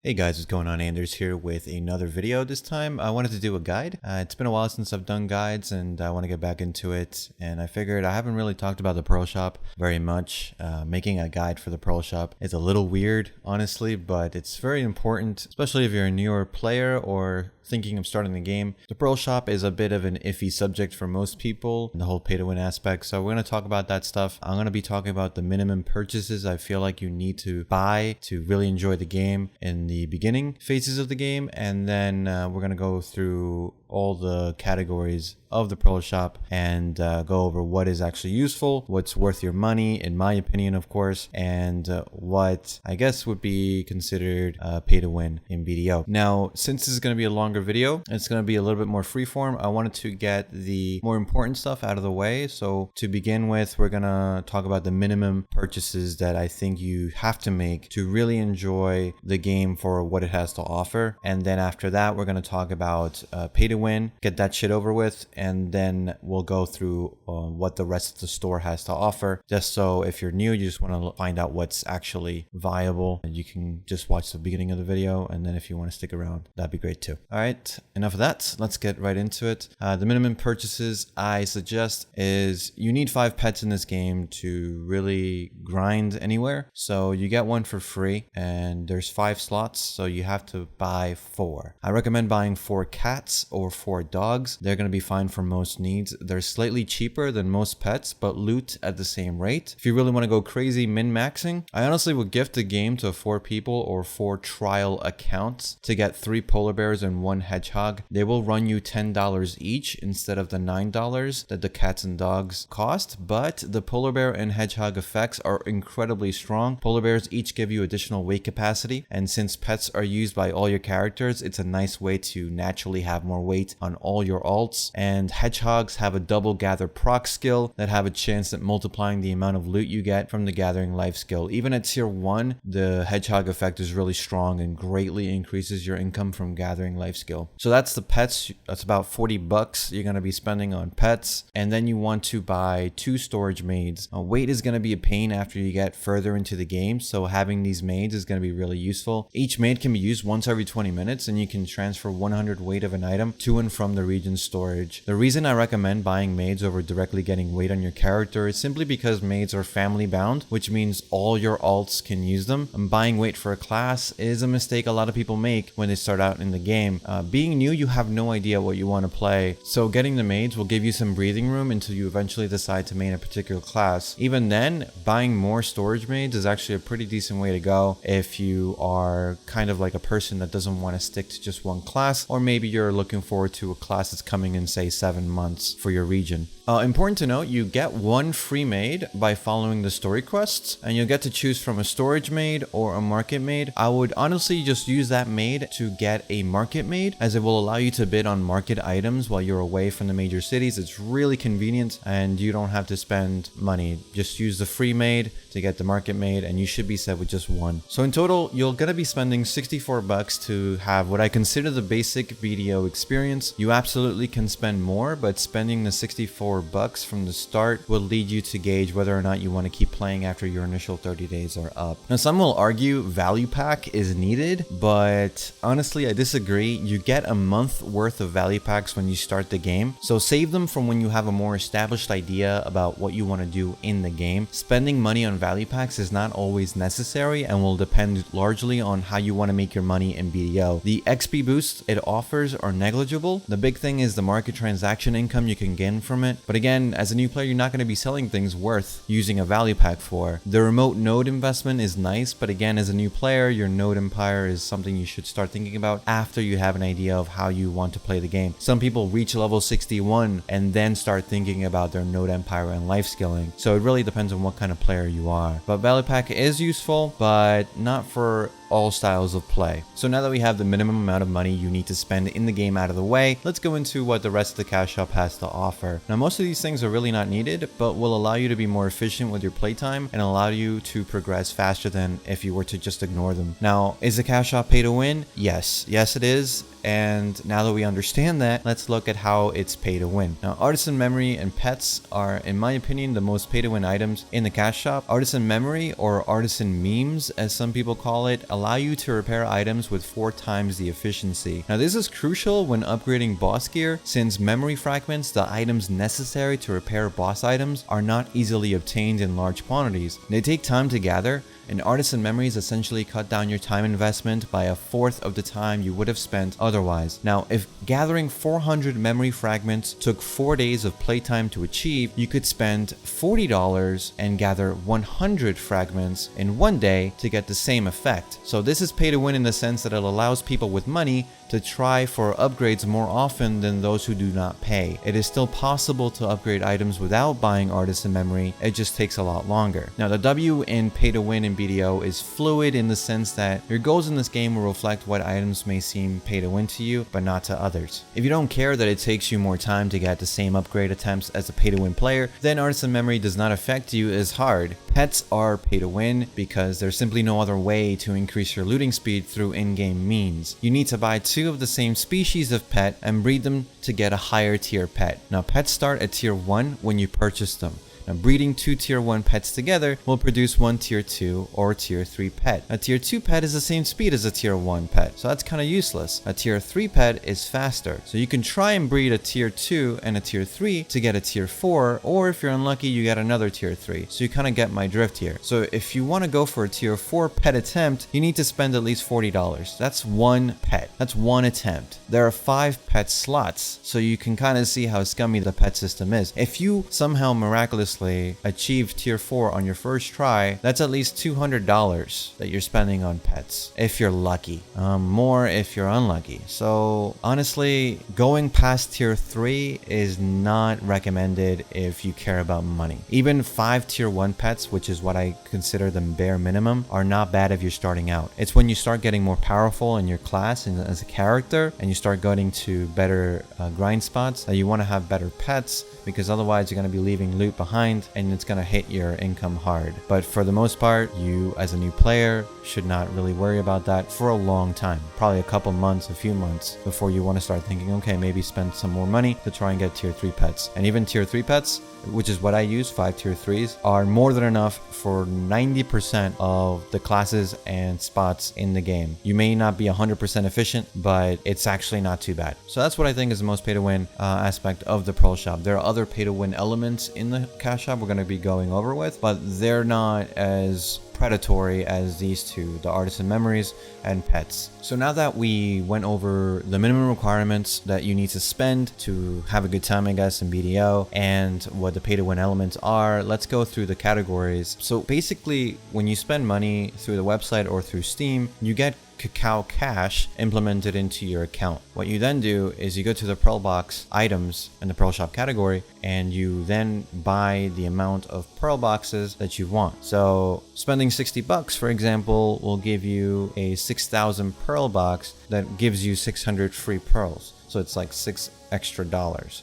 Hey guys, what's going on? Anders here with another video. This time I wanted to do a guide. It's been a while since I've done guides and I want to get back into it. And I figured I haven't really talked about the Pearl Shop very much. Making a guide for the Pearl Shop is a little weird, honestly, but it's very important, especially if you're a newer player or thinking of starting the game. The Pearl Shop is a bit of an iffy subject for most people, the whole pay-to-win aspect. So we're going to talk about that stuff. I'm going to be talking about the minimum purchases I feel like you need to buy to really enjoy the game in the beginning phases of the game. And then we're going to go through all the categories of the Pearl Shop and go over what is actually useful, what's worth your money, in my opinion, of course, and what I guess would be considered pay to win in BDO. Now, since this is going to be a longer video, it's going to be a little bit more freeform. I wanted to get the more important stuff out of the way. So to begin with, we're going to talk about the minimum purchases that I think you have to make to really enjoy the game for what it has to offer. And then after that, we're going to talk about pay to win, get that shit over with, and then we'll go through what the rest of the store has to offer. Just so if you're new, you just want to find out what's actually viable, and you can just watch the beginning of the video, and then if you want to stick around, that'd be great too. All right, enough of that. Let's get right into it. The minimum purchases I suggest is you need 5 pets in this game to really grind anywhere. So you get one for free, and there's 5 slots, so you have to buy 4. I recommend buying 4 cats or 4 dogs. They're going to be fine for most needs. They're slightly cheaper than most pets, but loot at the same rate. If you really want to go crazy min-maxing, I honestly would gift the game to 4 people or 4 trial accounts to get 3 polar bears and 1 hedgehog. They will run you $10 each instead of the $9 that the cats and dogs cost, but the polar bear and hedgehog effects are incredibly strong. Polar bears each give you additional weight capacity, and since pets are used by all your characters, it's a nice way to naturally have more weight on all your alts. And hedgehogs have a double gather proc skill that have a chance at multiplying the amount of loot you get from the gathering life skill. Even at tier 1, the hedgehog effect is really strong and greatly increases your income from gathering life skill. So that's the pets. That's about 40 bucks you're going to be spending on pets. And then you want to buy 2 storage maids. Weight is going to be a pain after you get further into the game, so having these maids is going to be really useful. Each maid can be used once every 20 minutes, and you can transfer 100 weight of an item to and from the region's storage. The reason I recommend buying maids over directly getting weight on your character is simply because maids are family bound, which means all your alts can use them. And buying weight for a class is a mistake a lot of people make when they start out in the game. Being new, you have no idea what you want to play, so getting the maids will give you some breathing room until you eventually decide to main a particular class. Even then, buying more storage maids is actually a pretty decent way to go if you are kind of like a person that doesn't want to stick to just one class, or maybe you're looking forward to a class that's coming in, say, 7 months for your region. Important to note, you get 1 free maid by following the story quests, and you'll get to choose from a storage maid or a market maid. I would honestly just use that maid to get a market maid, as it will allow you to bid on market items while you're away from the major cities. It's really convenient and you don't have to spend money. Just use the free maid to get the market maid, and you should be set with just 1. So in total, you're gonna be spending 64 bucks to have what I consider the basic BDO experience. You absolutely can spend more, but spending the 64 bucks from the start will lead you to gauge whether or not you want to keep playing after your initial 30 days are up. Now, some will argue value pack is needed, but honestly, I disagree. You get a month worth of value packs when you start the game, so save them from when you have a more established idea about what you want to do in the game. Spending money on value packs is not always necessary and will depend largely on how you want to make your money in BDO. The XP boosts it offers are negligible. The big thing is the market transaction income you can gain from it, but again, as a new player, you're not going to be selling things worth using a value pack for. The remote node investment is nice, but again, as a new player, your node empire is something you should start thinking about after you have an idea of how you want to play the game. Some people reach level 61 and then start thinking about their node empire and life skilling, so it really depends on what kind of player you are. But value pack is useful, but not for all styles of play. So now that we have the minimum amount of money you need to spend in the game out of the way, let's go into what the rest of the cash shop has to offer. Now, most of these things are really not needed, but will allow you to be more efficient with your playtime and allow you to progress faster than if you were to just ignore them. Now, is the cash shop pay to win? Yes it is. And now that we understand that, let's look at how it's pay to win. Now, artisan memory and pets are, in my opinion, the most pay to win items in the cash shop. Artisan memory, or artisan memes as some people call it, allow you to repair items with 4 times the efficiency. Now, this is crucial when upgrading boss gear, since memory fragments, the items necessary to repair boss items, are not easily obtained in large quantities. They take time to gather, and artisan memories essentially cut down your time investment by 1/4 of the time you would have spent otherwise. Now, if gathering 400 memory fragments took 4 days of playtime to achieve, you could spend $40 and gather 100 fragments in 1 day to get the same effect. So this is pay to win in the sense that it allows people with money to try for upgrades more often than those who do not pay. It is still possible to upgrade items without buying artisan memory, it just takes a lot longer. Now, the W in pay to win in BDO is fluid in the sense that your goals in this game will reflect what items may seem pay to win to you, but not to others. If you don't care that it takes you more time to get the same upgrade attempts as a pay to win player, then artisan memory does not affect you as hard. Pets are pay to win because there's simply no other way to increase your looting speed through in-game means. You need to buy 2 of the same species of pet and breed them to get a higher tier pet. Now, pets start at tier 1 when you purchase them. Now, breeding 2 tier 1 pets together will produce 1 tier 2 or tier 3 pet. A tier 2 pet is the same speed as a tier 1 pet, so that's kind of useless. A tier 3 pet is faster, so you can try and breed a tier 2 and a tier 3 to get a tier 4, or if you're unlucky, you get another tier 3. So you kind of get my drift here. So if you want to go for a tier 4 pet attempt, you need to spend at least $40. That's 1 pet. That's 1 attempt. There are 5 pet slots, so you can kind of see how scummy the pet system is. If you somehow miraculously achieve tier 4 on your first try, that's at least $200 that you're spending on pets, if you're lucky. More if you're unlucky. So honestly, going past tier 3 is not recommended if you care about money. Even 5 tier 1 pets, which is what I consider the bare minimum, are not bad if you're starting out. It's when you start getting more powerful in your class and as a character, and you start getting to better grind spots, that you want to have better pets, because otherwise you're going to be leaving loot behind and it's going to hit your income hard. But for the most part, you as a new player should not really worry about that for a long time. Probably a couple months, a few months before you want to start thinking, okay, maybe spend some more money to try and get tier 3 pets. And even tier 3 pets, which is what I use, 5 tier 3s, are more than enough for 90% of the classes and spots in the game. You may not be 100% efficient, but it's actually not too bad. So that's what I think is the most pay to win aspect of the Pearl Shop. There are other pay to win elements in the cash shop we're going to be going over with, but they're not as predatory as these two, the artisan memories and pets. So now that we went over the minimum requirements that you need to spend to have a good time, I guess, in BDO, and what the pay to win elements are, let's go through the categories. So basically, when you spend money through the website or through Steam, you get Cacao Cash implemented into your account. What you then do is you go to the Pearl Box items in the Pearl Shop category, and you then buy the amount of Pearl Boxes that you want. So spending $60, for example, will give you a 6,000 Pearl Box that gives you 600 free pearls. So it's like $6 extra.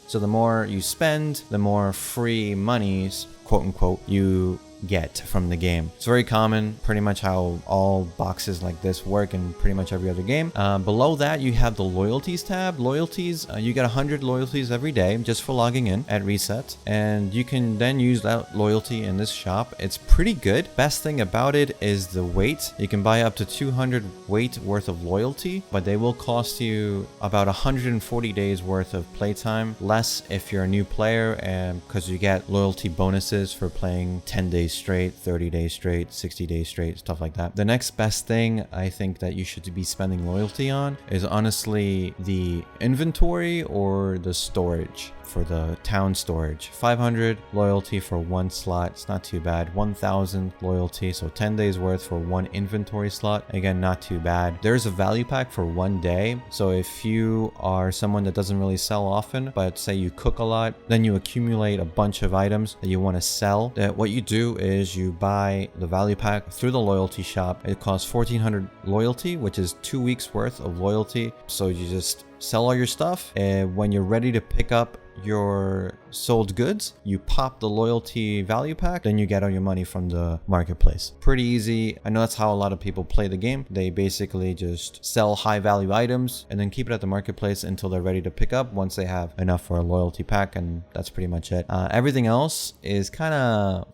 So the more you spend, the more free monies, quote unquote, you get from the game. It's very common, pretty much how all boxes like this work in pretty much every other game. Below that, you have the Loyalties tab. Loyalties, you get 100 loyalties every day just for logging in at reset, and you can then use that loyalty in this shop. It's pretty good. Best thing about it is the weight. You can buy up to 200 weight worth of loyalty, but they will cost you about 140 days worth of playtime, less if you're a new player, and because you get loyalty bonuses for playing 10 days straight, 30 days straight, 60 days straight, stuff like that. The next best thing I think that you should be spending loyalty on is honestly the inventory or the storage. For the town storage, 500 loyalty for 1 slot, it's not too bad. 1,000 loyalty, so 10 days worth for 1 inventory slot, again, not too bad. There's a value pack for 1 day, so if you are someone that doesn't really sell often, but say you cook a lot, then you accumulate a bunch of items that you want to sell. What you do is you buy the value pack through the loyalty shop. It costs 1,400 loyalty, which is 2 weeks worth of loyalty. So you just sell all your stuff, and when you're ready to pick up your sold goods, you pop the loyalty value pack, then you get all your money from the marketplace. Pretty easy. I know that's how a lot of people play the game. They basically just sell high value items and then keep it at the marketplace until they're ready to pick up once they have enough for a loyalty pack, and that's pretty much it. Everything else is kind of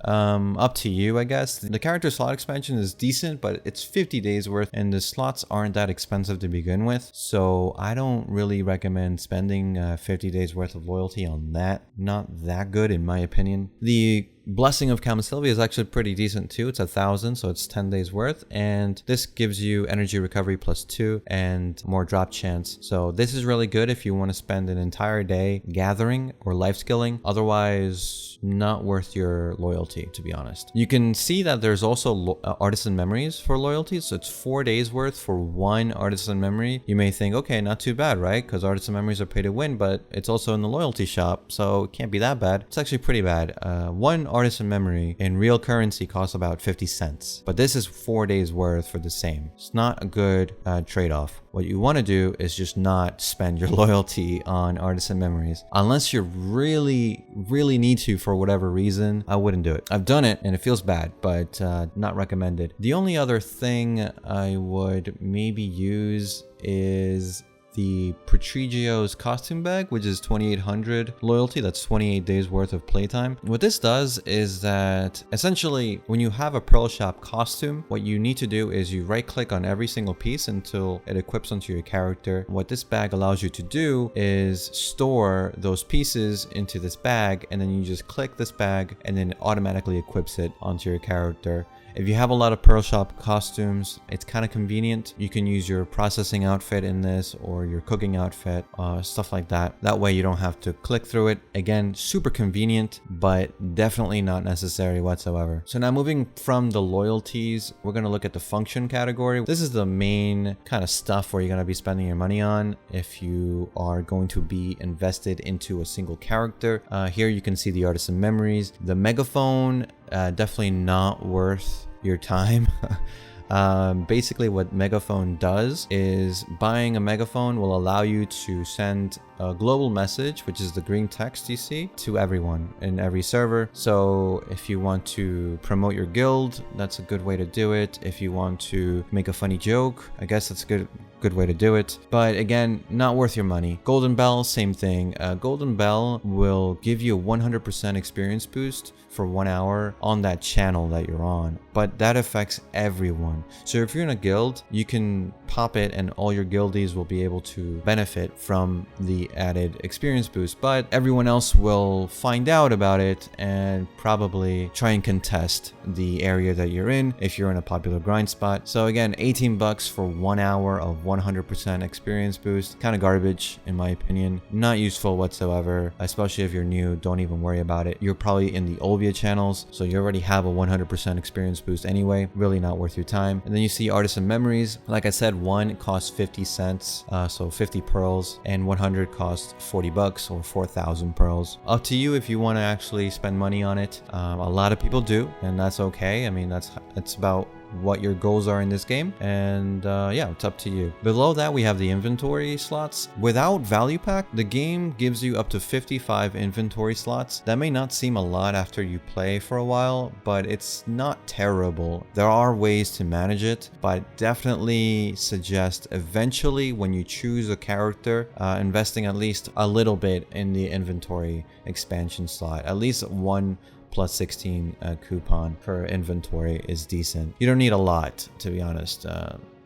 up to you, I guess. The character slot expansion is decent, but it's 50 days worth, and the slots aren't that expensive to begin with, so I don't really recommend spending 50 days worth of loyalty on that. Not that good in my opinion. The Blessing of Camasylvia is actually pretty decent too. It's 1,000, so it's 10 days worth, and this gives you energy recovery +2 and more drop chance. So this is really good if you want to spend an entire day gathering or life skilling. Otherwise, not worth your loyalty, to be honest. You can see that there's also artisan memories for loyalties, so it's 4 days worth for one artisan memory. You may think, okay, not too bad, right? Because artisan memories are pay to win, but it's also in the loyalty shop, so it can't be that bad. It's actually pretty bad. One artisan memory in real currency costs about 50 cents, but this is 4 days worth for the same. It's not a good trade-off. What you want to do is just not spend your loyalty on artisan memories unless you really need to for whatever reason. I wouldn't do it. I've done it and it feels bad, but not recommended. The only other thing I would maybe use is the Patrigio's costume bag, which is 2,800 loyalty. That's 28 days worth of playtime. What this does is that essentially when you have a Pearl Shop costume, what you need to do is you right click on every single piece until it equips onto your character. What this bag allows you to do is store those pieces into this bag, and then you just click this bag and then it automatically equips it onto your character. If you have a lot of Pearl Shop costumes, it's kind of convenient. You can use your processing outfit in this or your cooking outfit, stuff like that. That way you don't have to click through it. Again, super convenient, but definitely not necessary whatsoever. So now moving from the loyalties, we're going to look at the function category. This is the main kind of stuff where you're going to be spending your money on if you are going to be invested into a single character. Here you can see the artisan memories. The megaphone, definitely not worth your time. Basically what Megaphone does is buying a Megaphone will allow you to send a global message, which is the green text you see, to everyone in every server. So if you want to promote your guild, that's a good way to do it. If you want to make a funny joke, I guess that's a good way to do it. But again, not worth your money. Golden Bell, same thing. Golden Bell will give you a 100% experience boost for 1 hour on that channel that you're on, but that affects everyone. So if you're in a guild, you can pop it and all your guildies will be able to benefit from the added experience boost, but everyone else will find out about it and probably try and contest the area that you're in if you're in a popular grind spot. So again, 18 bucks for 1 hour of 100% experience boost. Kind of garbage in my opinion. Not useful whatsoever, especially if you're new. Don't even worry about it. You're probably in the Olvia channels, so you already have a 100% experience boost anyway. Really not worth your time. And then you see artisan memories. Like I said, one costs 50 cents, so 50 pearls, and 100 costs 40 bucks or 4,000 pearls. Up to you if you want to actually spend money on it. A lot of people do, and that's okay. I mean, that's about what your goals are in this game, and yeah, it's up to you. Below that we have the inventory slots. Without value pack, the game gives you up to 55 inventory slots. That may not seem a lot after you play for a while, but it's not terrible. There are ways to manage it, but definitely suggest eventually when you choose a character, investing at least a little bit in the inventory expansion slot. At least one plus 16 coupon per inventory is decent. You don't need a lot, to be honest.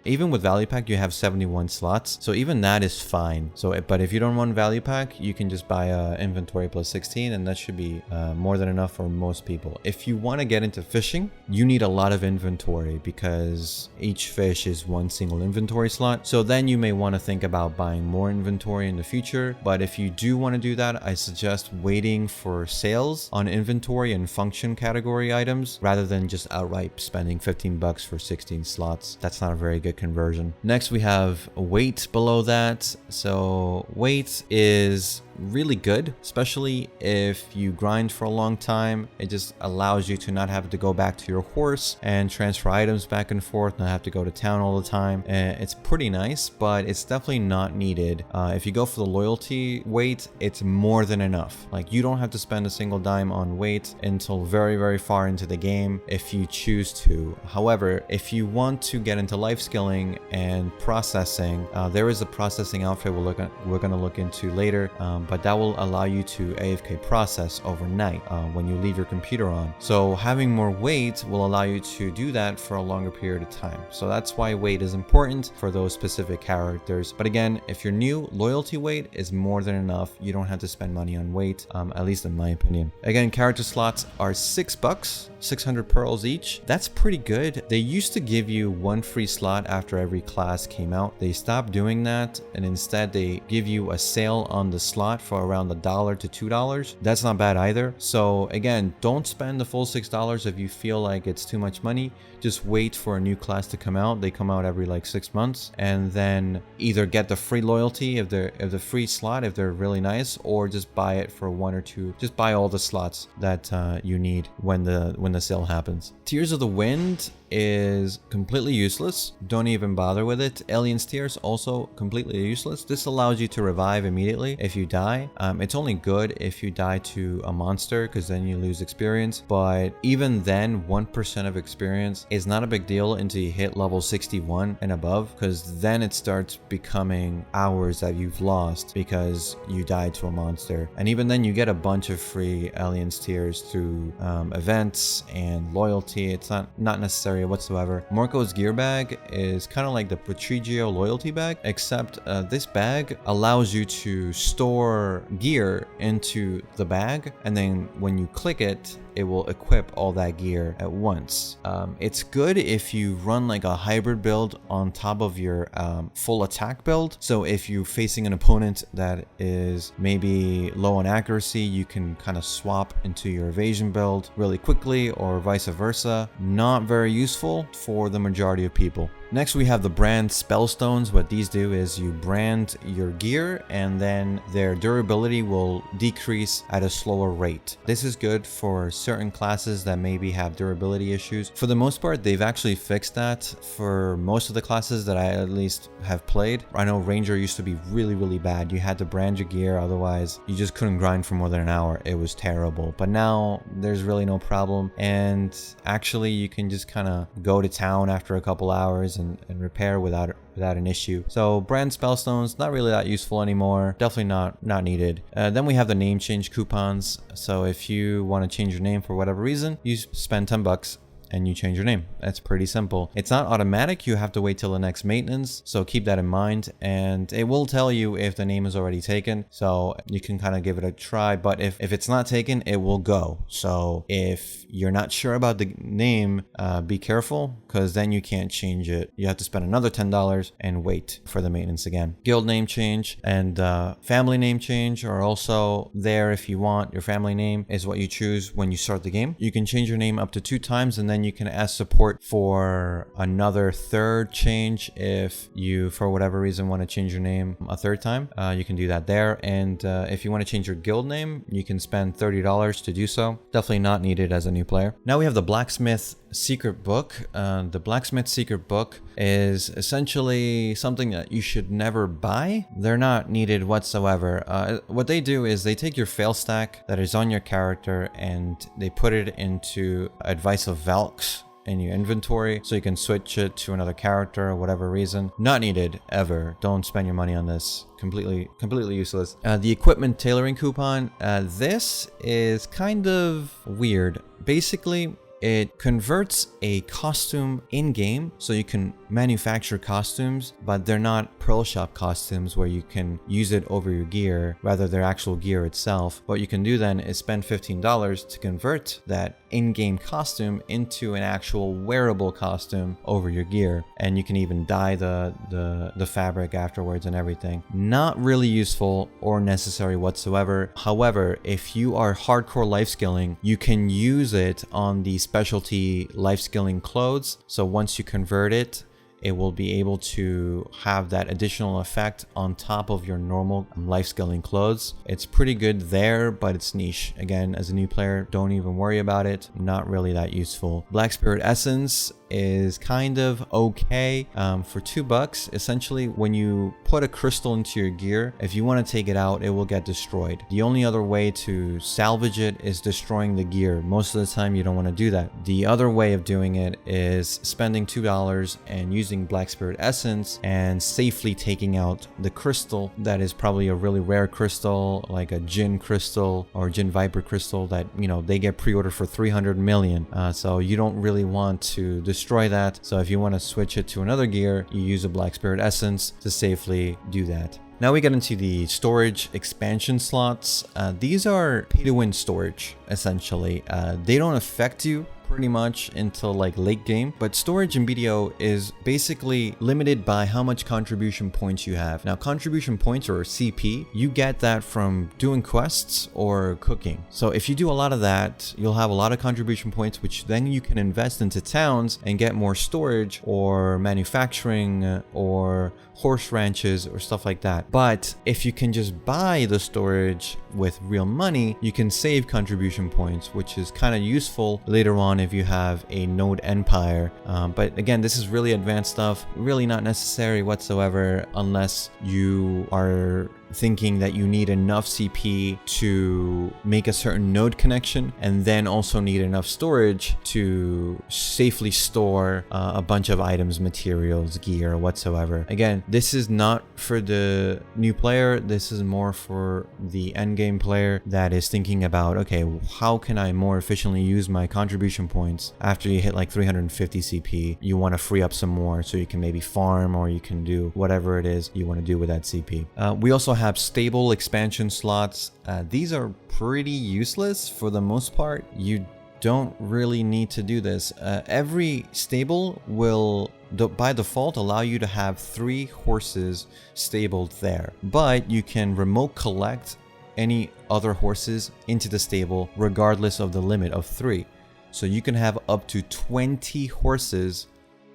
Even with value pack, you have 71 slots, so even that is fine. But if you don't want value pack, you can just buy a inventory plus 16, and that should be more than enough for most people. If you want to get into fishing, you need a lot of inventory because each fish is one single inventory slot. So then you may want to think about buying more inventory in the future. But if you do want to do that, I suggest waiting for sales on inventory and function category items rather than just outright spending 15 bucks for 16 slots. That's not a very good conversion. Next we have weight below that. So weight is really good, especially if you grind for a long time. It just allows you to not have to go back to your horse and transfer items back and forth, not have to go to town all the time. It's pretty nice, but it's definitely not needed. If you go for the loyalty weight, it's more than enough. Like, you don't have to spend a single dime on weight until very, very far into the game if you choose to. However, if you want to get into life skilling and processing, there is a processing outfit we're going to look into later, but that will allow you to AFK process overnight when you leave your computer on. So having more weight will allow you to do that for a longer period of time. So that's why weight is important for those specific characters. But again, if you're new, loyalty weight is more than enough. You don't have to spend money on weight, at least in my opinion. Again, character slots are $6, 600 pearls each. That's pretty good. They used to give you one free slot after every class came out. They stopped doing that, and instead they give you a sale on the slot for around $1 to $2. That's not bad either. So again, don't spend the full $6 if you feel like it's too much money. Just wait for a new class to come out. They come out every like 6 months, and then either get the free loyalty if the free slot if they're really nice, or just buy it for one or two. Just buy all the slots that you need when the sale happens. Tears of the Wind is completely useless. Don't even bother with it. Alien's Tears also completely useless. This allows you to revive immediately if you die. It's only good if you die to a monster, because then you lose experience, but even then 1% of experience is not a big deal until you hit level 61 and above, because then it starts becoming hours that you've lost because you died to a monster. And even then you get a bunch of free Alien's Tears through events and loyalty. It's not necessary whatsoever. Morco's gear bag is kind of like the Patrigio loyalty bag, except this bag allows you to store gear into the bag, and then when you click it, it will equip all that gear at once. It's good if you run like a hybrid build on top of your full attack build. So if you're facing an opponent that is maybe low on accuracy, you can kind of swap into your evasion build really quickly, or vice versa. Not very useful for the majority of people. Next, we have the brand spellstones. What these do is you brand your gear, and then their durability will decrease at a slower rate. This is good for certain classes that maybe have durability issues. For the most part, they've actually fixed that for most of the classes that I at least have played. I know Ranger used to be really, really bad. You had to brand your gear, otherwise you just couldn't grind for more than an hour. It was terrible. But now there's really no problem, and actually you can just kind of go to town after a couple hours and repair without an issue. So brand spellstones, not really that useful anymore. Definitely not needed. Then we have the name change coupons. So if you want to change your name for whatever reason, you spend $10 and you change your name. That's pretty simple. It's not automatic. You have to wait till the next maintenance, so keep that in mind, and it will tell you if the name is already taken, so you can kind of give it a try. But if it's not taken, it will go. So if you're not sure about the name, be careful, because then you can't change it. You have to spend another $10 and wait for the maintenance again. Guild name change and family name change are also there if you want. Your family name is what you choose when you start the game. You can change your name up to 2 times, and then you can ask support for another third change if you, for whatever reason, want to change your name a third time. You can do that there. And if you want to change your guild name, you can spend $30 to do so. Definitely not needed as a new player. Now we have the Blacksmith Secret Book. The Blacksmith Secret Book is essentially something that you should never buy. They're not needed whatsoever. What they do is they take your fail stack that is on your character and they put it into Advice of Valks in your inventory, so you can switch it to another character or whatever reason. Not needed ever. Don't spend your money on this. Completely useless. The equipment tailoring coupon. This is kind of weird. Basically, it converts a costume in-game, so you can manufacture costumes, but they're not Pearl Shop costumes where you can use it over your gear, rather their actual gear itself. What you can do then is spend $15 to convert that in-game costume into an actual wearable costume over your gear, and you can even dye the fabric afterwards and everything. Not really useful or necessary whatsoever. However, if you are hardcore life skilling, you can use it on the specialty life skilling clothes. So once you convert it, it will be able to have that additional effect on top of your normal life scaling clothes. It's pretty good there, but it's niche. Again, as a new player, don't even worry about it. Not really that useful. Black Spirit Essence is kind of okay for $2. Essentially, when you put a crystal into your gear, if you want to take it out, it will get destroyed. The only other way to salvage it is destroying the gear. Most of the time you don't want to do that. The other way of doing it is spending $2 and using Black Spirit Essence and safely taking out the crystal that is probably a really rare crystal, like a Jinn crystal or Jinn Viper crystal that, you know, they get pre-ordered for 300 million. So you don't really want to destroy that. So if you want to switch it to another gear, you use a Black Spirit Essence to safely do that. Now we get into the storage expansion slots. These are pay-to-win storage, essentially. They don't affect you pretty much until like late game, but storage in BDO is basically limited by how much contribution points you have. Now, contribution points, or CP, you get that from doing quests or cooking. So if you do a lot of that, you'll have a lot of contribution points, which then you can invest into towns and get more storage or manufacturing or horse ranches or stuff like that. But if you can just buy the storage with real money, you can save contribution points, which is kind of useful later on if you have a node empire. But again, this is really advanced stuff, really not necessary whatsoever unless you are thinking that you need enough CP to make a certain node connection, and then also need enough storage to safely store a bunch of items, materials, gear, whatsoever. Again, this is not for the new player. This is more for the endgame player that is thinking about, okay, how can I more efficiently use my contribution points after you hit like 350 CP? You want to free up some more so you can maybe farm, or you can do whatever it is you want to do with that CP. We also have stable expansion slots. These are pretty useless for the most part. You don't really need to do this. Every stable will by default allow you to have 3 horses stabled there, but you can remote collect any other horses into the stable regardless of the limit of 3. So you can have up to 20 horses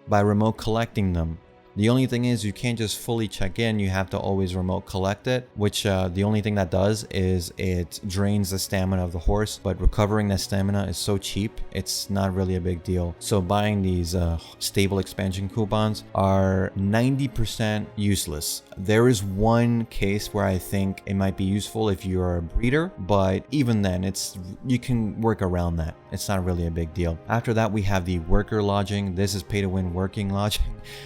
by remote collecting them. The only thing is you can't just fully check in, you have to always remote collect it, which the only thing that does is it drains the stamina of the horse, but recovering that stamina is so cheap, it's not really a big deal. So buying these stable expansion coupons are 90% useless. There is one case where I think it might be useful if you're a breeder, but even then, you can work around that. It's not really a big deal. After that, we have the worker lodging. This is pay-to-win working lodging.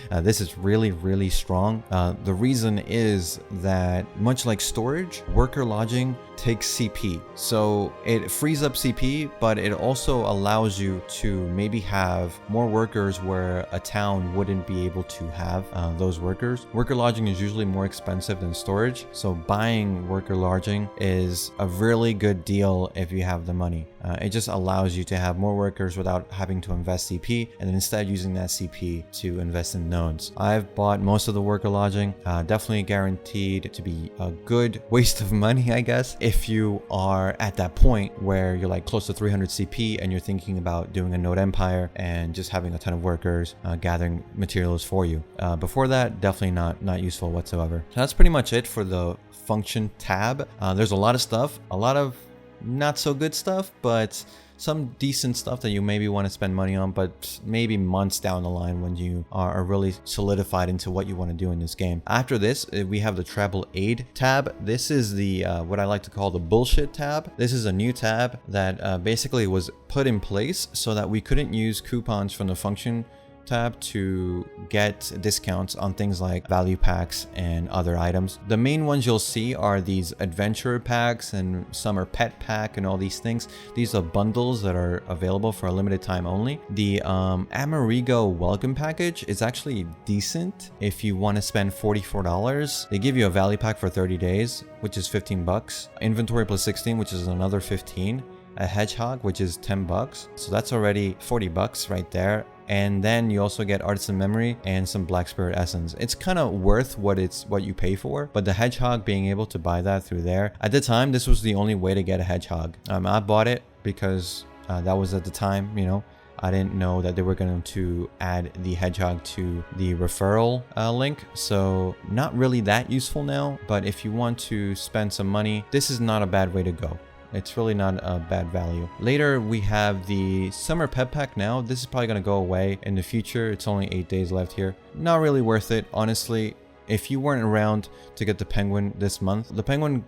This is really strong. The reason is that much like storage, worker lodging takes CP. So it frees up CP, but it also allows you to maybe have more workers where a town wouldn't be able to have those workers. Worker lodging is usually more expensive than storage. So buying worker lodging is a really good deal if you have the money. It just allows you to have more workers without having to invest CP, and instead using that CP to invest in nodes. I've bought most of the worker lodging, definitely guaranteed to be a good waste of money, I guess, if you are at that point where you're like close to 300 CP and you're thinking about doing a node empire and just having a ton of workers gathering materials for you. Before that, definitely not useful whatsoever. So that's pretty much it for the function tab. There's a lot of stuff, a lot of not so good stuff, but some decent stuff that you maybe want to spend money on, but maybe months down the line when you are really solidified into what you want to do in this game. After this, we have the travel aid tab. This is the what I like to call the bullshit tab. This is a new tab that basically was put in place so that we couldn't use coupons from the function tab to get discounts on things like value packs and other items. The main ones you'll see are these adventure packs, and some are pet pack and all these things. These are bundles that are available for a limited time only. The Amerigo welcome package is actually decent if you want to spend $44. They give you a value pack for 30 days, which is $15. Inventory plus 16, which is another 15. A hedgehog, which is $10. So that's already $40 right there. And then you also get Artisan Memory and some Black Spirit Essence. It's kind of worth what you pay for, but the hedgehog, being able to buy that through there. At the time, this was the only way to get a hedgehog. I bought it because that was at the time, you know, I didn't know that they were going to add the hedgehog to the referral link. So not really that useful now, but if you want to spend some money, this is not a bad way to go. It's really not a bad value. Later, we have the Summer Pet Pack now. This is probably going to go away in the future. It's only 8 days left here. Not really worth it, honestly. If you weren't around to get the penguin this month, the penguin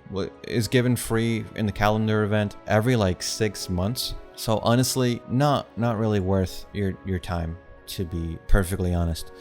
is given free in the calendar event every like 6 months. So honestly, not really worth your time, to be perfectly honest.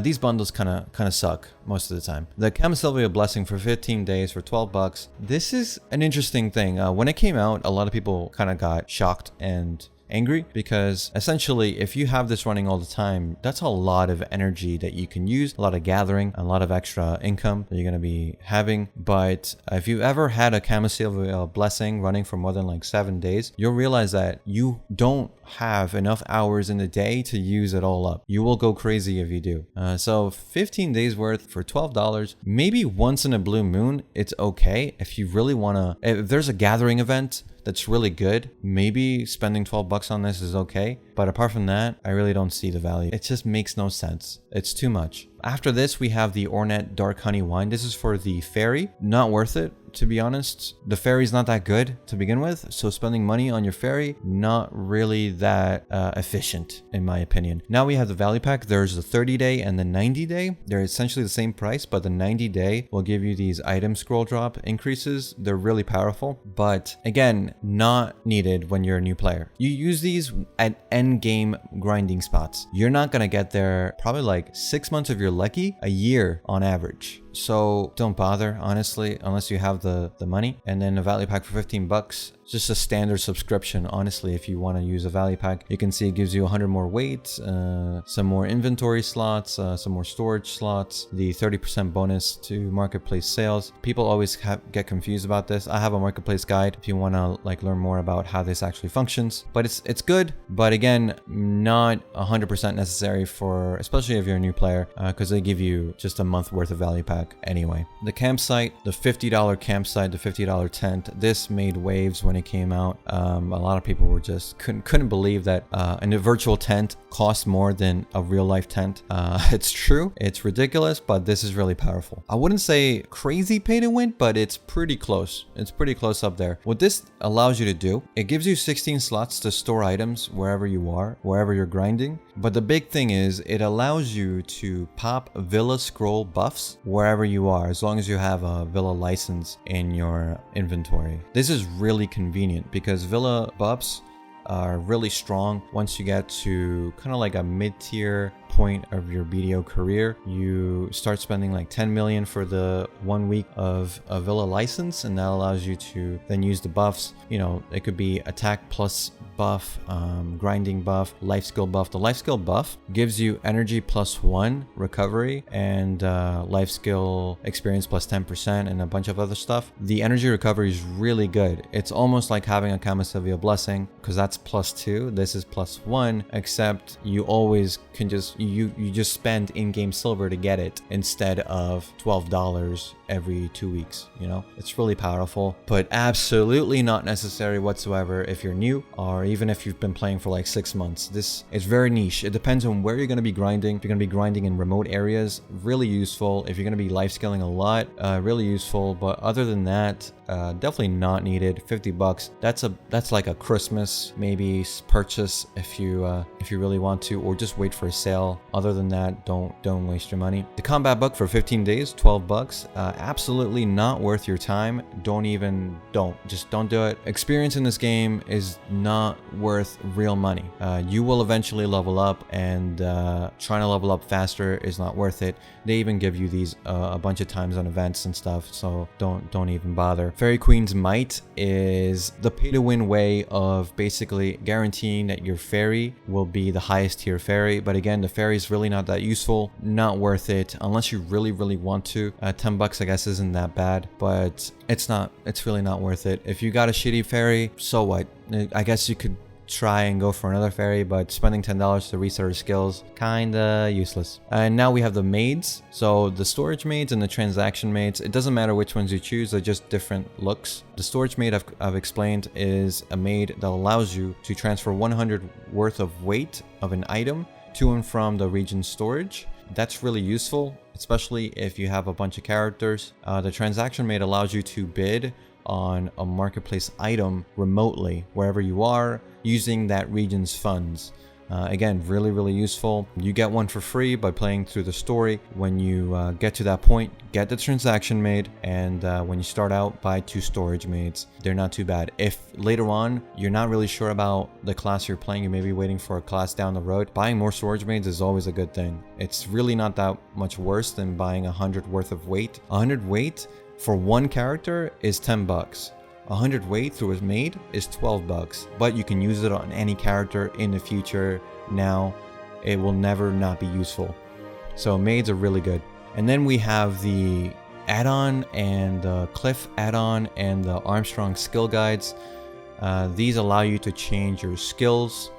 These bundles kind of suck most of the time. The Camasylvia Blessing for 15 days for 12 bucks. This is an interesting thing. When it came out, a lot of people kind of got shocked and angry, because essentially if you have this running all the time, that's a lot of energy that you can use, a lot of gathering, a lot of extra income that you're going to be having. But if you've ever had a Camasylvia Blessing running for more than like 7 days, you'll realize that you don't have enough hours in the day to use it all up. You will go crazy if you do. So 15 days worth for $12, maybe once in a blue moon, it's okay. If you really want to, if there's a gathering event that's really good, maybe spending 12 bucks on this is okay. But apart from that, I really don't see the value. It just makes no sense. It's too much. After this, we have the Ornette Dark Honey Wine. This is for the fairy. Not worth it, to be honest. The fairy's not that good to begin with, so spending money on your fairy, not really that efficient, in my opinion. Now we have the value pack. There's the 30-day and the 90-day. They're essentially the same price, but the 90-day will give you these item scroll drop increases. They're really powerful, but again, not needed when you're a new player. You use these at end game grinding spots. You're not gonna get there probably like 6 months if you're lucky, a year on average. So don't bother, honestly, unless you have the money. And then a value pack for 15 bucks, just a standard subscription. Honestly, if you want to use a value pack, you can see it gives you 100 more weight, some more inventory slots, some more storage slots, the 30% bonus to marketplace sales. People always get confused about this. I have a marketplace guide if you want to like learn more about how this actually functions. But it's good, but again, not 100% necessary for, especially if you're a new player, because they give you just a month worth of value pack anyway. The campsite, the $50 campsite, the $50 tent, this made waves when it came out. A lot of people were just couldn't believe that a virtual tent costs more than a real life tent. It's true, it's ridiculous, but this is really powerful. I wouldn't say crazy pay to win, but it's pretty close. It's pretty close up there. What this allows you to do, it gives you 16 slots to store items wherever you are, wherever you're grinding. But the big thing is it allows you to pop Villa scroll buffs wherever you are, as long as you have a Villa license in your inventory. This is really convenient because Villa buffs are really strong once you get to kind of like a mid-tier point of your BDO career. You start spending like 10 million for the 1 week of a Villa license, and that allows you to then use the buffs. You know, it could be attack plus buff, grinding buff, life skill buff. The life skill buff gives you energy +1 recovery and life skill experience +10% and a bunch of other stuff. The energy recovery is really good. It's almost like having a Camasylvia Blessing, because that's +2. This is +1, except you always can just you just spend in-game silver to get it instead of $12 every 2 weeks. You know, it's really powerful, but absolutely not necessary whatsoever if you're new, or even if you've been playing for like 6 months. This is very niche. It depends on where you're going to be grinding. If you're going to be grinding in remote areas, really useful. If you're going to be life scaling a lot, really useful. But other than that, definitely not needed. 50 bucks. That's like a Christmas maybe purchase if you really want to, or just wait for a sale. Other than that, don't waste your money. The combat book for 15 days, 12 bucks. Absolutely not worth your time. Just don't do it. Experience in this game is not worth real money. You will eventually level up, and trying to level up faster is not worth it. They even give you these a bunch of times on events and stuff, so don't even bother. Fairy Queen's Might is the pay to win way of basically guaranteeing that your fairy will be the highest tier fairy. But again, the fairy is really not that useful, not worth it unless you really want to. 10 bucks I guess isn't that bad, but it's really not worth it. If you got a shitty fairy, so what? I guess you could try and go for another fairy, but spending $10 to reset our skills, kinda useless. And now we have the maids. So the storage maids and the transaction maids, it doesn't matter which ones you choose, they're just different looks. The storage maid I've explained is a maid that allows you to transfer 100 worth of weight of an item to and from the region's storage. That's really useful, especially if you have a bunch of characters. The transaction maid allows you to bid on a marketplace item remotely, wherever you are, using that region's funds. Again, really useful. You get one for free by playing through the story. When you get to that point, get the transaction maid, and when you start out, buy 2 storage maids. They're not too bad. If later on you're not really sure about the class you're playing, you may be waiting for a class down the road, buying more storage maids is always a good thing. It's really not that much worse than buying 100 worth of weight. 100 weight for one character is $10. 100 weight through a maid is $12, but you can use it on any character in the future. Now it will never not be useful. So maids are really good. And then we have the add-on and the Cliff add-on and the Armstrong skill guides. These allow you to change your skills,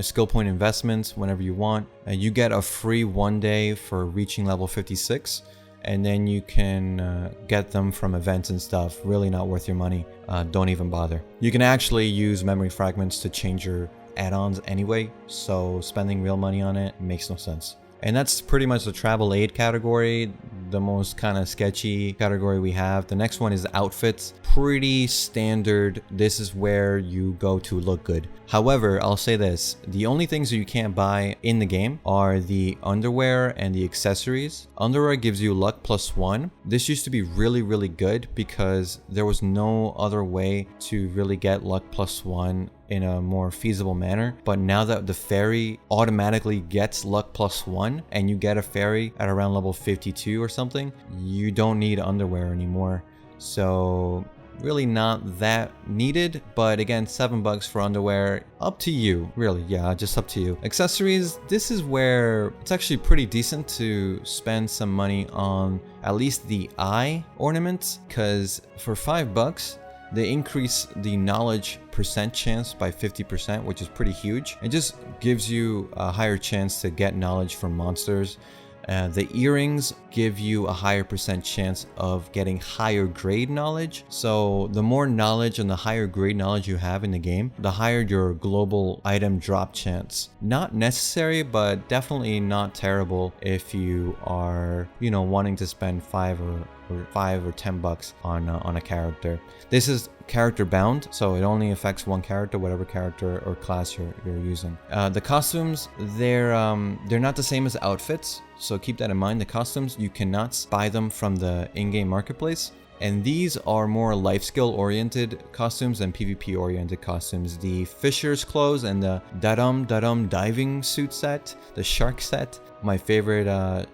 skill point investments whenever you want. You get a free 1 day for reaching level 56. And then you can get them from events and stuff. Really not worth your money. Don't even bother. You can actually use memory fragments to change your add-ons anyway, so spending real money on it makes no sense. And that's pretty much the travel aid category, the most kind of sketchy category we have. The next one is outfits. Pretty standard. This is where you go to look good. However, I'll say this, the only things that you can't buy in the game are the underwear and the accessories. Underwear gives you luck +1. This used to be really good because there was no other way to really get luck +1 in a more feasible manner. But now that the fairy automatically gets luck +1 and you get a fairy at around level 52 or something, you don't need underwear anymore. So really not that needed, but again, $7 for underwear, up to you, really. Yeah, just up to you. Accessories, this is where it's actually pretty decent to spend some money on at least the eye ornaments, because for $5 they increase the knowledge percent chance by 50%, which is pretty huge. It just gives you a higher chance to get knowledge from monsters. The earrings give you a higher percent chance of getting higher grade knowledge. So the more knowledge and the higher grade knowledge you have in the game, the higher your global item drop chance. Not necessary, but definitely not terrible if you are, you know, wanting to spend $5 or $10 on a character. This is character bound, so it only affects one character, whatever character or class you're using. The costumes, they're not the same as outfits, so keep that in mind. The costumes, you cannot buy them from the in-game marketplace. And these are more life skill oriented costumes than PvP oriented costumes. The fisher's clothes and the dadum diving suit set, the shark set, my favorite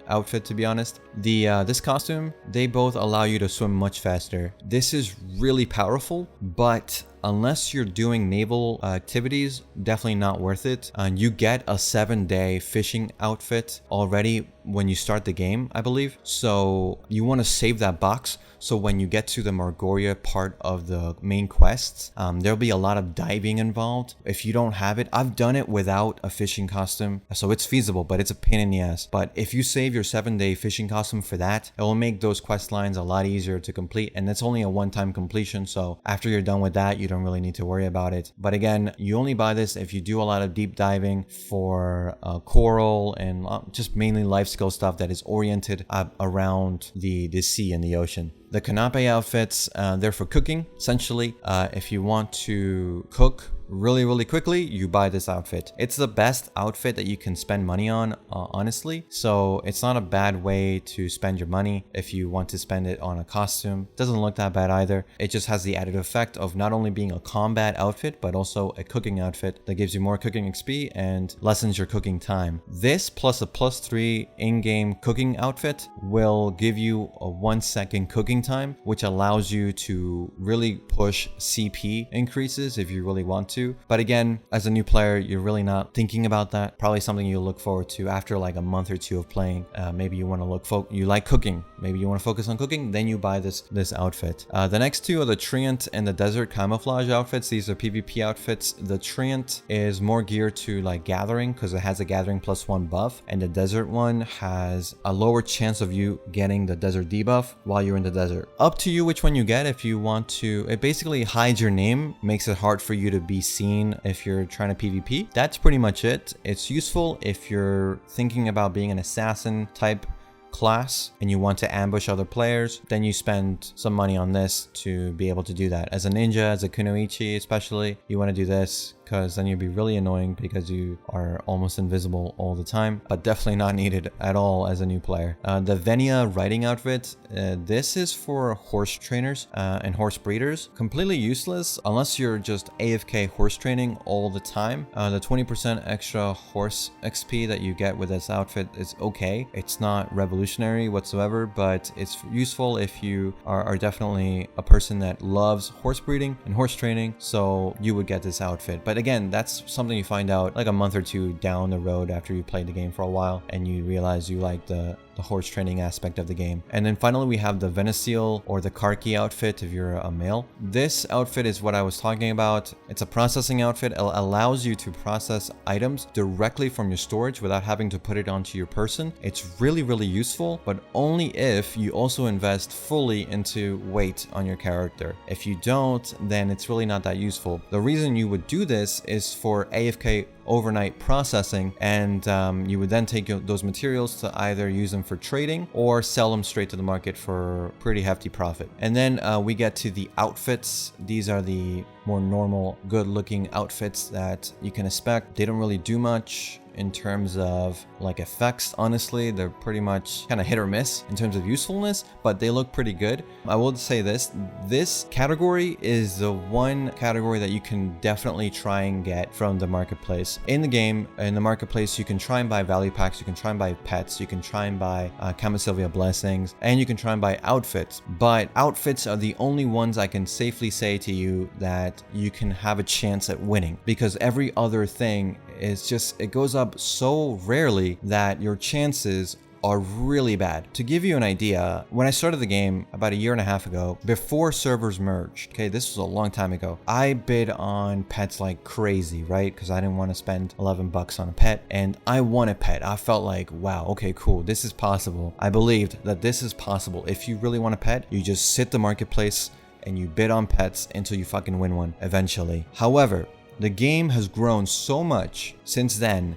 outfit, to be honest. This costume, they both allow you to swim much faster. This is really powerful, but unless you're doing naval activities, definitely not worth it. You get a 7-day fishing outfit already when you start the game, I believe. So you want to save that box. So when you get to the Margoria part of the main quests, there'll be a lot of diving involved. If you don't have it, I've done it without a fishing costume, so it's feasible, but it's a pain in the ass. But if you save your 7-day fishing costume for that, it will make those quest lines a lot easier to complete, and it's only a one-time completion, so after you're done with that, you don't really need to worry about it. But again, you only buy this if you do a lot of deep diving for coral and just mainly life skill stuff that is oriented around the sea and the ocean. The Kanape outfits, they're for cooking. Essentially, if you want to cook really quickly, you buy this outfit. It's the best outfit that you can spend money on, honestly. So it's not a bad way to spend your money if you want to spend it on a costume. Doesn't look that bad either. It just has the added effect of not only being a combat outfit, but also a cooking outfit that gives you more cooking XP and lessens your cooking time. This plus a +3 in-game cooking outfit will give you a 1-second cooking time, which allows you to really push CP increases if you really want to. to. But again, as a new player, you're really not thinking about that. Probably something you'll look forward to after like a month or two of playing. Maybe you want to you like cooking. Maybe you want to focus on cooking, then you buy this outfit. The next two are the Treant and the Desert Camouflage outfits. These are PvP outfits. The Treant is more geared to like gathering because it has a gathering +1 buff, and the Desert one has a lower chance of you getting the desert debuff while you're in the desert. Up to you which one you get. If you want to, it basically hides your name, makes it hard for you to be seen if you're trying to PvP. That's pretty much it. It's useful if you're thinking about being an assassin type class and you want to ambush other players, then you spend some money on this to be able to do that. As a ninja, as a kunoichi especially, you want to do this because then you'd be really annoying because you are almost invisible all the time, but definitely not needed at all as a new player. The Venia riding outfit, this is for horse trainers and horse breeders. Completely useless unless you're just AFK horse training all the time. The 20% extra horse XP that you get with this outfit is okay. It's not revolutionary whatsoever, but it's useful if you are definitely a person that loves horse breeding and horse training, so you would get this outfit. But again, that's something you find out like a month or two down the road after you played the game for a while and you realize you like the horse training aspect of the game. And then finally we have the Veneseal or the Karki outfit if you're a male. This outfit is what I was talking about. It's a processing outfit. It allows you to process items directly from your storage without having to put it onto your person. It's really, really useful, but only if you also invest fully into weight on your character. If you don't, then it's really not that useful. The reason you would do this is for AFK overnight processing, and you would then take those materials to either use them for trading or sell them straight to the market for pretty hefty profit. And then we get to the outfits. These are the more normal, good looking outfits that you can expect. They don't really do much in terms of like effects. Honestly, they're pretty much kind of hit or miss in terms of usefulness, but they look pretty good. I will say this category is the one category that you can definitely try and get from the marketplace. In the game, in the marketplace, you can try and buy value packs, you can try and buy pets, you can try and buy Camasylvia blessings, and you can try and buy outfits. But outfits are the only ones I can safely say to you that you can have a chance at winning, because every other thing is just, it goes up so rarely that your chances are really bad. To give you an idea, when I started the game about 1.5 years ago, before servers merged, okay, this was a long time ago, I bid on pets like crazy, right? Because I didn't want to spend 11 bucks on a pet, and I won a pet. I felt like, wow, okay, cool, this is possible. I believed that this is possible. If you really want a pet, you just sit the marketplace and you bid on pets until you fucking win one eventually. However, the game has grown so much since then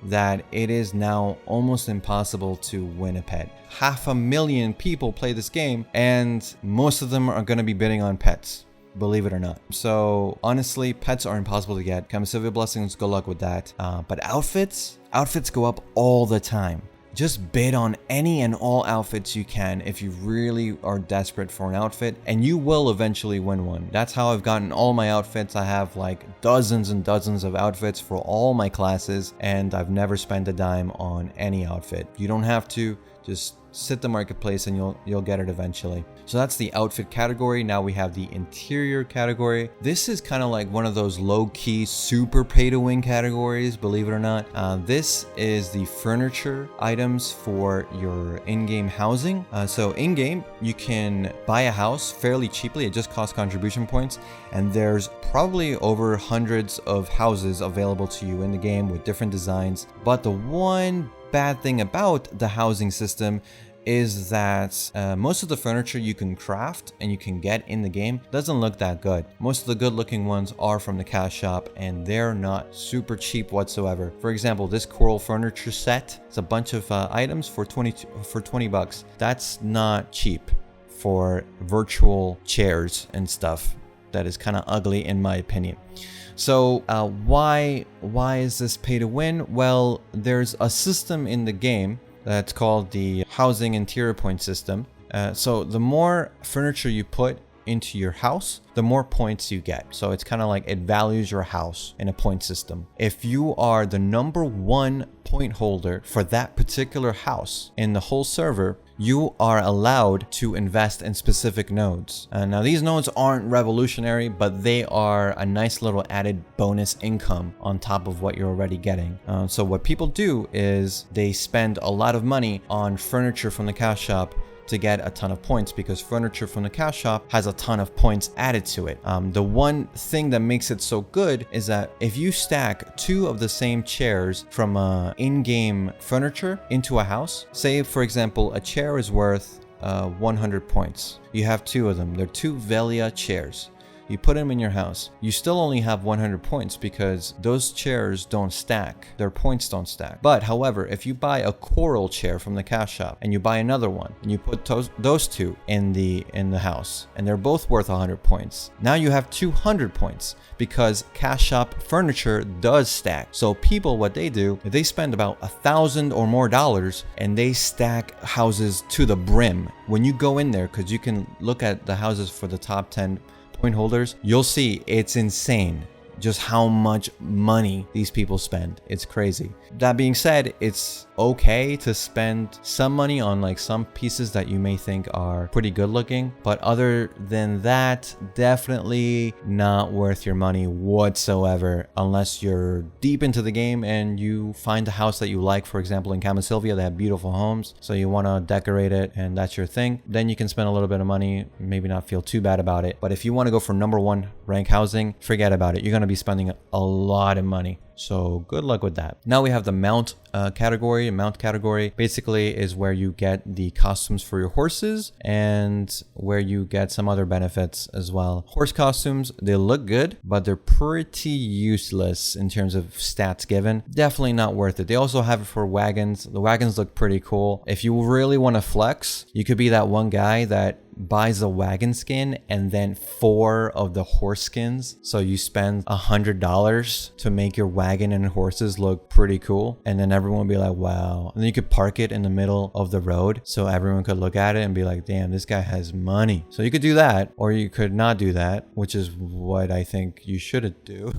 that it is now almost impossible to win a pet. 500,000 people play this game, and most of them are going to be bidding on pets, believe it or not. So honestly, pets are impossible to get. Camasylvia blessings, good luck with that. But outfits go up all the time. Just bid on any and all outfits you can if you really are desperate for an outfit, and you will eventually win one. That's how I've gotten all my outfits. I have like dozens and dozens of outfits for all my classes, and I've never spent a dime on any outfit. You don't have to. Just sit the marketplace and you'll get it eventually. So that's the outfit category. Now we have the interior category. This is kind of like one of those low-key super pay-to-win categories, believe it or not. This is the furniture items for your in-game housing. So in-game, you can buy a house fairly cheaply. It just costs contribution points, and there's probably over hundreds of houses available to you in the game with different designs. But the one bad thing about the housing system is that most of the furniture you can craft and you can get in the game doesn't look that good. Most of the good looking ones are from the cash shop, and they're not super cheap whatsoever. For example, this coral furniture set, it's a bunch of items for 20 bucks. That's not cheap for virtual chairs and stuff. That is kind of ugly in my opinion. So why is this pay to win? Well, there's a system in the game that's called the housing interior point system. So the more furniture you put into your house, the more points you get. So it's kind of like it values your house in a point system. If you are the #1 point holder for that particular house in the whole server, you are allowed to invest in specific nodes. Now these nodes aren't revolutionary, but they are a nice little added bonus income on top of what you're already getting. So what people do is they spend a lot of money on furniture from the cash shop to get a ton of points, because furniture from the cash shop has a ton of points added to it. The one thing that makes it so good is that if you stack 2 of the same chairs from in-game furniture into a house, say for example a chair is worth 100 points. You have 2 of them. They're 2 Velia chairs. You put them in your house. You still only have 100 points because those chairs don't stack. Their points don't stack. But however, if you buy a coral chair from the cash shop and you buy another one and you put those 2 in the house and they're both worth 100 points, now you have 200 points because cash shop furniture does stack. So people, what they do, they spend about $1,000 or more and they stack houses to the brim. When you go in there, because you can look at the houses for the top 10 point holders, you'll see it's insane just how much money these people spend. It's crazy. That being said, it's okay to spend some money on like some pieces that you may think are pretty good looking, but other than that, definitely not worth your money whatsoever unless you're deep into the game and you find a house that you like. For example, in Camasilvia, they have beautiful homes, so you want to decorate it and that's your thing. Then you can spend a little bit of money, maybe not feel too bad about it. But if you want to go for #1 rank housing, forget about it. You're going to be spending a lot of money. So good luck with that. Now we have the mount category. Mount category basically is where you get the costumes for your horses and where you get some other benefits as well. Horse costumes, they look good, but they're pretty useless in terms of stats given. Definitely not worth it. They also have it for wagons. The wagons look pretty cool. If you really want to flex, you could be that one guy that buys a wagon skin and then 4 of the horse skins. So you spend $100 to make your wagon and horses look pretty cool. And then everyone will be like, wow. And then you could park it in the middle of the road so everyone could look at it and be like, damn, this guy has money. So you could do that, or you could not do that, which is what I think you shouldn't do.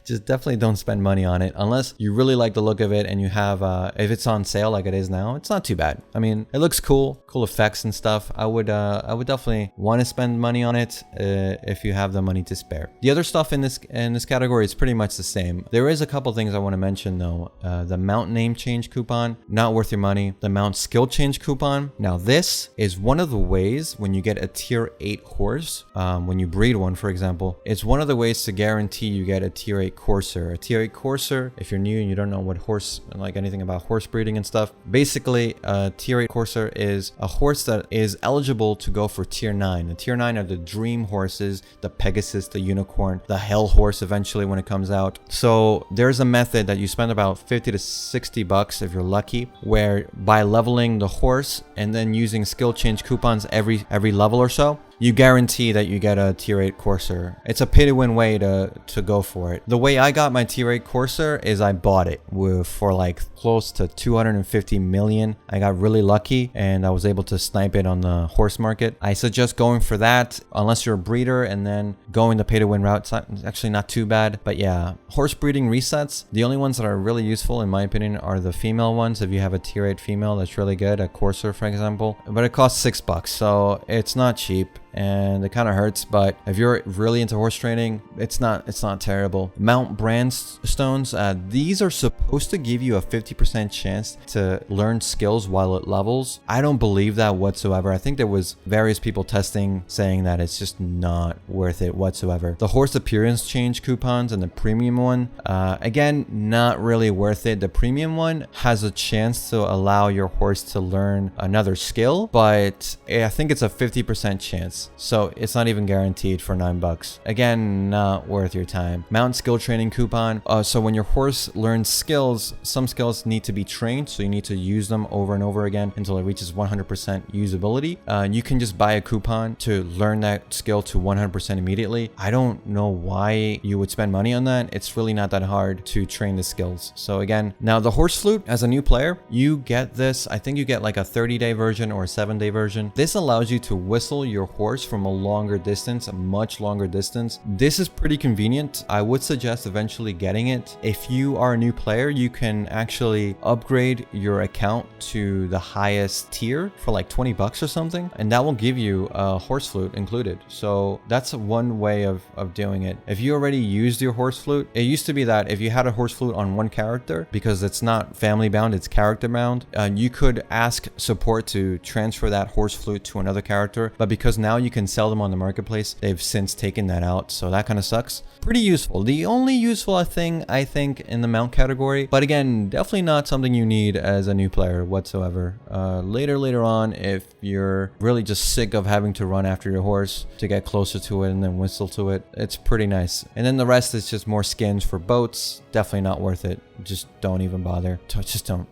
Just definitely don't spend money on it unless you really like the look of it and you have, if it's on sale like it is now, it's not too bad. I mean, it looks cool effects and stuff. I would definitely want to spend money on it if you have the money to spare. The other stuff in this category is pretty much the same. There is a couple things I want to mention though. The mount name change coupon, not worth your money. The mount skill change coupon. Now this is one of the ways when you get a tier 8 horse, when you breed one, for example, it's one of the ways to guarantee you get a tier 8 courser. A tier 8 courser, if you're new and you don't know what horse, like anything about horse breeding and stuff, basically a tier 8 courser is a horse that is eligible to go for tier 9. The tier 9 are the dream horses, the Pegasus, the unicorn, the hell horse eventually when it comes out. So there's a method that you spend about 50 to 60 bucks if you're lucky, where by leveling the horse and then using skill change coupons every level or so, you guarantee that you get a tier 8 courser. It's a pay-to-win way to go for it. The way I got my tier 8 courser is I bought it for like close to 250 million. I got really lucky and I was able to snipe it on the horse market. I suggest going for that unless you're a breeder, and then going the pay-to-win route. It's actually not too bad. But yeah, horse breeding resets, the only ones that are really useful in my opinion are the female ones. If you have a tier 8 female that's really good, a courser for example, but it costs $6, so it's not cheap. And it kind of hurts, but if you're really into horse training, it's not terrible. Mount brand stones, these are supposed to give you a 50% chance to learn skills while it levels. I don't believe that whatsoever. I think there was various people testing saying that it's just not worth it whatsoever. The horse appearance change coupons and the premium one, again, not really worth it. The premium one has a chance to allow your horse to learn another skill, but I think it's a 50% chance. So it's not even guaranteed for $9. Again, not worth your time. Mount skill training coupon. So when your horse learns skills, some skills need to be trained. So you need to use them over and over again until it reaches 100% usability. You can just buy a coupon to learn that skill to 100% immediately. I don't know why you would spend money on that. It's really not that hard to train the skills. So again, now the horse flute, as a new player, you get this. I think you get like a 30-day version or a 7-day version. This allows you to whistle your horse horse from a longer distance, a much longer distance. This is pretty convenient. I would suggest eventually getting it. If you are a new player, you can actually upgrade your account to the highest tier for like 20 bucks or something, and that will give you a horse flute included. So that's one way of doing it. If you already used your horse flute, it used to be that if you had a horse flute on one character, because it's not family bound, it's character bound, you could ask support to transfer that horse flute to another character, but because now you can sell them on the marketplace, they've since taken that out, so that kind of sucks. Pretty useful. The only useful thing I think in the mount category, but again, definitely not something you need as a new player whatsoever. Later on, if you're really just sick of having to run after your horse to get closer to it and then whistle to it, it's pretty nice. And then the rest is just more skins for boats. Definitely not worth it. Just don't even bother. Just don't.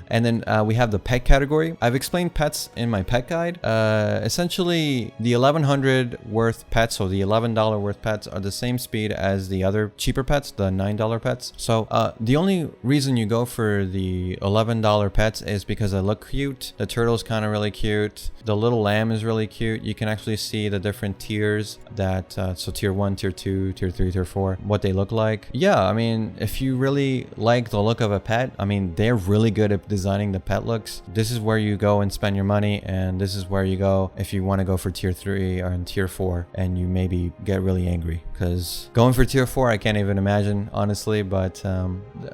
And then we have the pet category. I've explained pets in my pet guide. Essentially, the 1100 worth pets, or the $11 worth pets, are the same speed as the other cheaper pets, the $9 pets. So the only reason you go for the $11 pets is because they look cute. The turtle's kind of really cute. The little lamb is really cute. You can actually see the different tiers that, so tier 1, tier 2, tier 3, tier 4, what they look like. Yeah, I mean, if you really like the look of a pet, I mean, they're really good at designing the pet looks. This is where you go and spend your money, and this is where you go if you want to go for tier 3 or in tier 4 and you maybe get really angry, because going for tier 4 I can't even imagine, honestly. But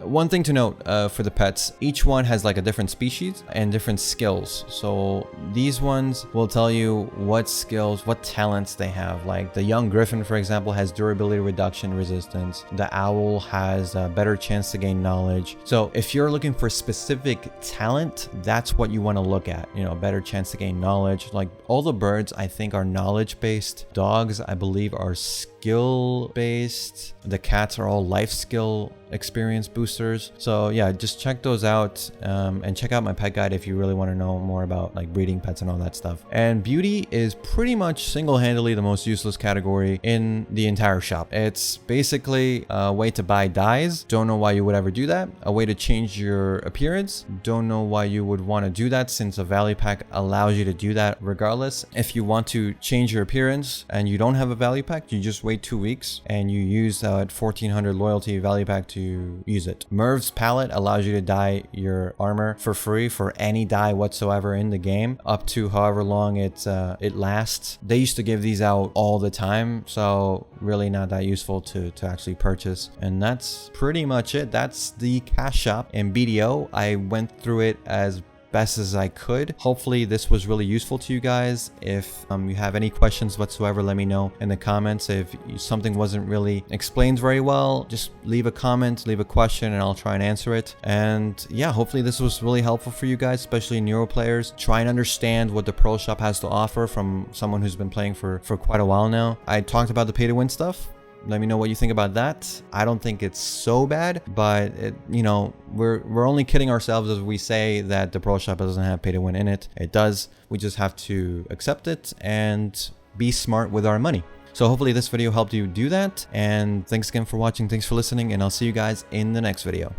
one thing to note for the pets, each one has like a different species and different skills. So these ones will tell you what skills, what talents they have. Like the young griffin, for example, has durability, reduction, resistance. The owl has a better chance to gain knowledge. So if you're looking for specific talent, that's what you want to look at. You know, better chance to gain knowledge. Like all the birds I think are knowledge based. Dogs I believe are skill based. The cats are all life skill experience boosters. So yeah, just check those out, and check out my pet guide if you really want to know more about like breeding pets and all that stuff. And beauty is pretty much single-handedly the most useless category in the entire shop. It's basically a way to buy dyes. Don't know why you would ever do that. A way to change your appearance. Don't know why you would want to do that, since a value pack allows you to do that regardless. If you want to change your appearance and you don't have a value pack, you just wait 2 weeks and you use that 1400 loyalty value pack to use it. Merv's palette allows you to dye your armor for free for any dye whatsoever in the game, up to however long it lasts. They used to give these out all the time, so really not that useful to actually purchase. And that's pretty much it. That's the cash shop in BDO. I went through it as best as I could. Hopefully this was really useful to you guys. If you have any questions whatsoever, let me know in the comments. If something wasn't really explained very well, just leave a comment, leave a question, and I'll try and answer it. And yeah, hopefully this was really helpful for you guys, especially newer players. Try and understand what the Pro Shop has to offer from someone who's been playing for quite a while now. I talked about the pay-to-win stuff. Let me know what you think about that. I don't think it's so bad, but you know, we're only kidding ourselves as we say that the Pro Shop doesn't have pay to win in it. It does. We just have to accept it and be smart with our money. So hopefully this video helped you do that. And thanks again for watching. Thanks for listening, and I'll see you guys in the next video.